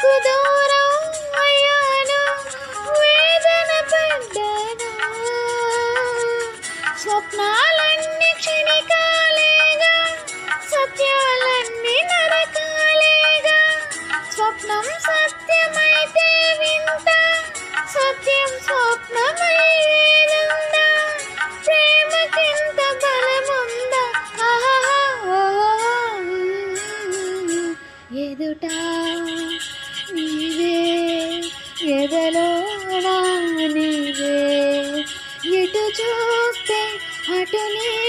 నీకు దూరం అయ్యాను, వేదన పడ్డాను. స్వప్నాలన్నీ క్షణికాలేగా, సత్యాలన్నీ నరకాలేగా. స్వప్నం సత్యమైతే వింత, సత్యం స్వప్నమయ్యేదుందా? ప్రేమకింత బలముందా? ఎదుట నీవే, ఎదలోనా నీవే, ఎటు చూస్తే అటు నీ